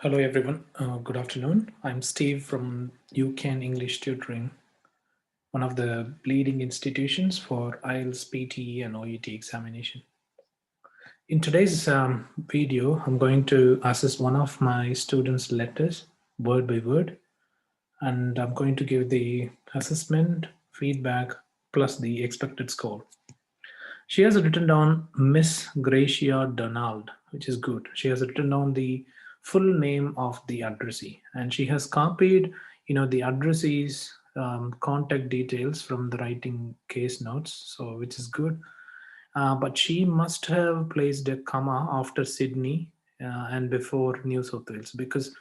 Hello everyone, good afternoon. I'm Steve from UCAN English Tutoring, one of the leading institutions for IELTS, PTE and OET examination. In today's video, I'm going to assess one of my students' letters word by word, and I'm going to give the assessment, feedback, plus the expected score. She has written down Miss Gracia Donald, which is good. She has written down the full name of the addressee, and she has copied, the addressee's contact details from the writing case notes, so which is good. But she must have placed a comma after Sydney and before New South Wales, because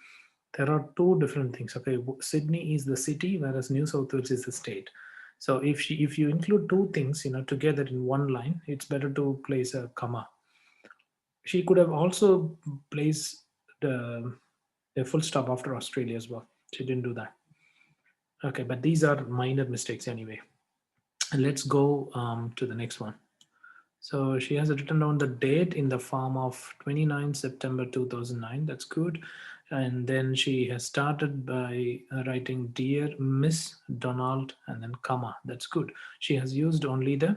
there are two different things. Okay, Sydney is the city, whereas New South Wales is the state. So if you include two things, together in one line, it's better to place a comma. She could have also placed the a full stop after Australia as well. She didn't do that. Okay, but these are minor mistakes anyway. And let's go to the next one. So she has written down the date in the form of 29 September 2009. That's good. And then she has started by writing Dear Miss Donald and then comma. That's good. She has used only the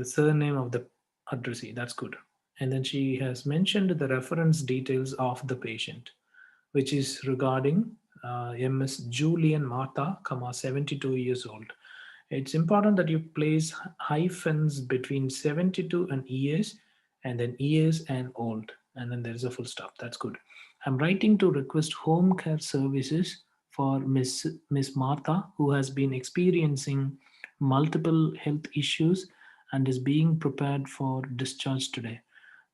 surname of the addressee. That's good. And then she has mentioned the reference details of the patient, which is regarding MS Julian Martha, 72 years old. It's important that you place hyphens between 72 and years, and then years and old, and then there's a full stop. That's good. I'm writing to request home care services for Miss Martha, who has been experiencing multiple health issues and is being prepared for discharge today.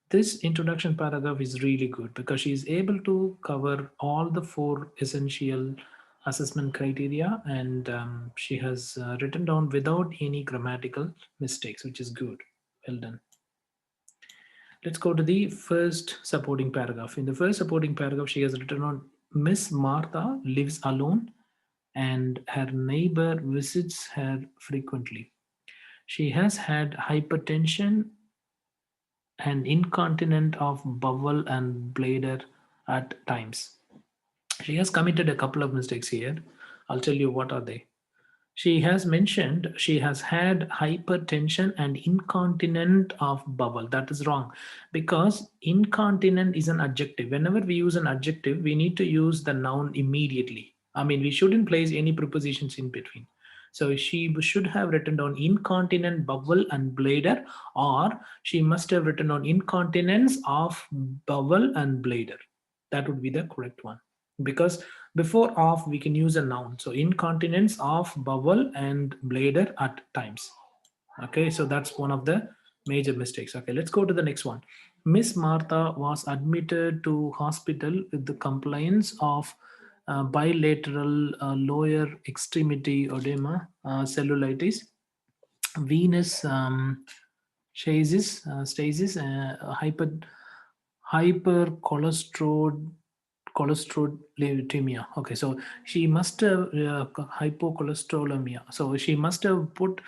This introduction paragraph is really good because she is able to cover all the four essential assessment criteria, and she has written down without any grammatical mistakes, which is good. Well done. Let's go to the first supporting paragraph. In the first supporting paragraph, she has written on Miss Martha lives alone and her neighbor visits her frequently. She has had hypertension and incontinent of bowel and bladder at times. She has committed a couple of mistakes here. I'll tell you what are they. She has mentioned she has had hypertension and incontinent of bowel. That is wrong because incontinent is an adjective. Whenever we use an adjective, we need to use the noun immediately. I mean, we shouldn't place any prepositions in between. So she should have written down incontinent bowel and bladder, or she must have written on incontinence of bowel and bladder. That would be the correct one, because before of we can use a noun. So incontinence of bowel and bladder at times. Okay, so that's one of the major mistakes. Okay, let's go to the next one. Miss Martha was admitted to hospital with the complaints of bilateral lower extremity edema, cellulitis, venous hypercholesterol cholesterol Okay, so she must have hypocholesterolemia. So she must have put,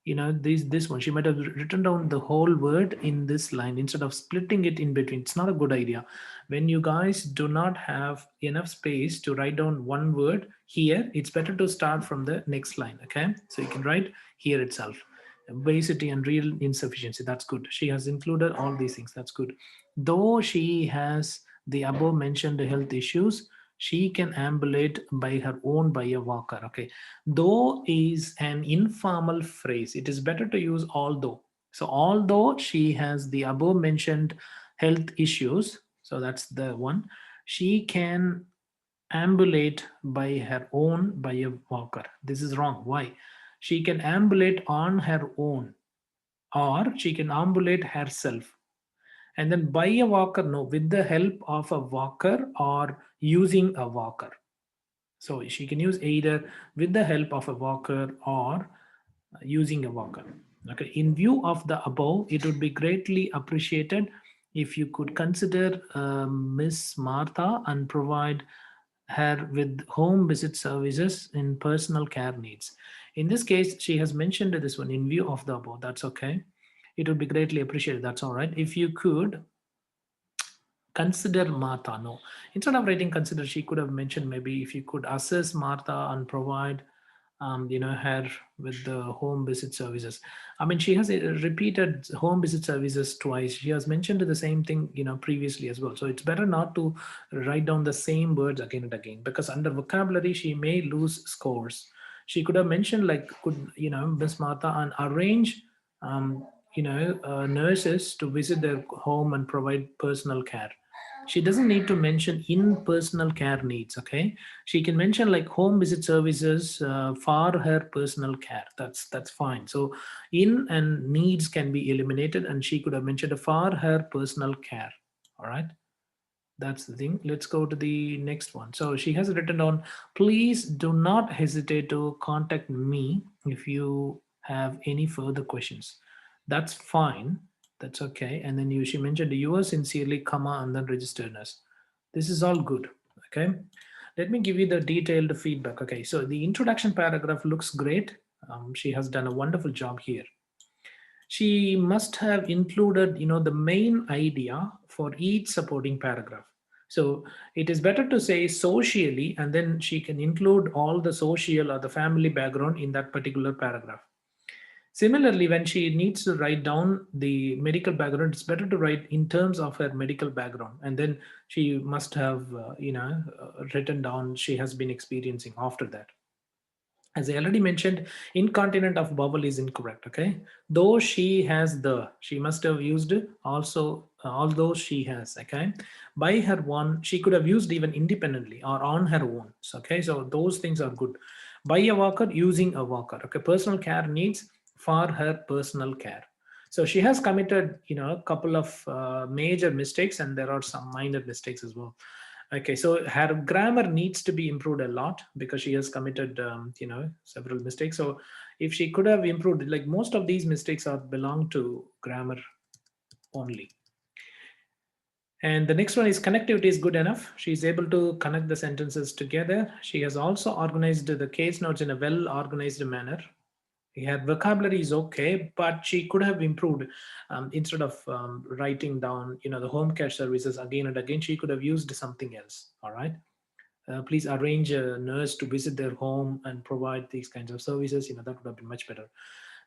this one. She might have written down the whole word in this line instead of splitting it in between. It's not a good idea. When you guys do not have enough space to write down one word here, it's better to start from the next line. Okay, so you can write here itself. Obesity and real insufficiency. That's good. She has included all these things. That's good. Though she has the above mentioned health issues, she can ambulate by her own by a walker. Okay, though is an informal phrase. It is better to use although. So although she has the above mentioned health issues, so that's the one, she can ambulate by her own by a walker. This is wrong. Why? She can ambulate on her own, or she can ambulate herself. And then by a walker, no, with the help of a walker or using a walker. So she can use either with the help of a walker or using a walker. Okay, in view of the above, it would be greatly appreciated if you could consider Miss Martha and provide her with home visit services in personal care needs. In this case, she has mentioned this one in view of the above. That's okay. It would be greatly appreciated. That's all right. If you could Consider Martha. No, instead of writing consider, she could have mentioned maybe if you could assess Martha and provide her with the home visit services. I mean, she has repeated home visit services twice. She has mentioned the same thing previously as well, so it's better not to write down the same words again and again, because under vocabulary she may lose scores. She could have mentioned like, could Miss Martha and arrange nurses to visit their home and provide personal care. She doesn't need to mention in personal care needs. Okay, she can mention like home visit services for her personal care. That's fine. So in and needs can be eliminated, and she could have mentioned for her personal care. All right, that's the thing. Let's go to the next one. So she has written on, please do not hesitate to contact me if you have any further questions. That's fine. That's okay. And then she mentioned yours sincerely, comma, and then registered nurse. This is all good. Okay. Let me give you the detailed feedback. Okay. So the introduction paragraph looks great. She has done a wonderful job here. She must have included the main idea for each supporting paragraph. So it is better to say socially, and then she can include all the social or the family background in that particular paragraph. Similarly, when she needs to write down the medical background, it's better to write in terms of her medical background, and then she must have written down she has been experiencing after that. As I already mentioned, incontinent of vowel is incorrect. Okay, though she has the, she must have used also although she has. Okay, by her one, she could have used even independently or on her own. So, okay, so those things are good. By a walker, using a walker. Okay, personal care needs for her personal care. So she has committed a couple of major mistakes, and there are some minor mistakes as well. Okay, so her grammar needs to be improved a lot because she has committed, several mistakes. So if she could have improved, like most of these mistakes are belong to grammar only. And the next one is connectivity is good enough. She is able to connect the sentences together. She has also organized the case notes in a well organized manner. Her vocabulary is okay, but she could have improved. Instead of writing down the home care services again and again, she could have used something else. All right, please arrange a nurse to visit their home and provide these kinds of services. That would have been much better.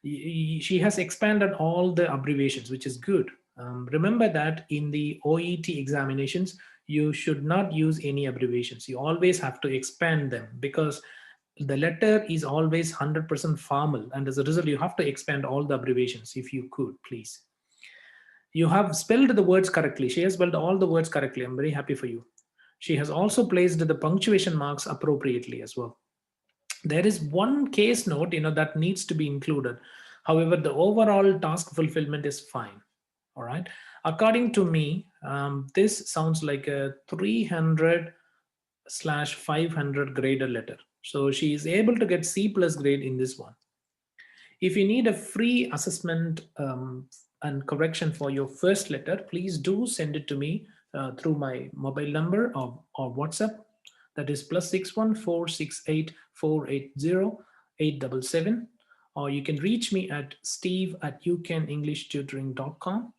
She has expanded all the abbreviations, which is good. Remember that in the OET examinations, you should not use any abbreviations. You always have to expand them, because the letter is always 100% formal, and as a result you have to expand all the abbreviations. If you could please, you have spelled the words correctly. She has spelled all the words correctly. I'm very happy for you. She has also placed the punctuation marks appropriately as well. There is one case note that needs to be included. However, the overall task fulfillment is fine. All right, according to me, this sounds like a 300/500 grader letter. So she is able to get C plus grade in this one. If you need a free assessment and correction for your first letter, please do send it to me through my mobile number or WhatsApp. That is +61 468 480 877. Or you can reach me at steve@ucanenglishtutoring.com.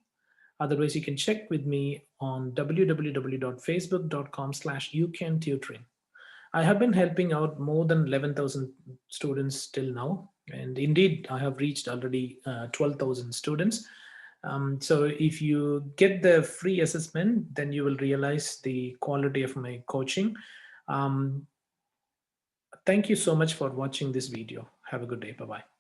Otherwise, you can check with me on www.facebook.com/ucantutoring. I have been helping out more than 11,000 students till now. And indeed, I have reached already 12,000 students. So if you get the free assessment, then you will realize the quality of my coaching. Um, Thank you so much for watching this video. Have a good day. Bye-bye.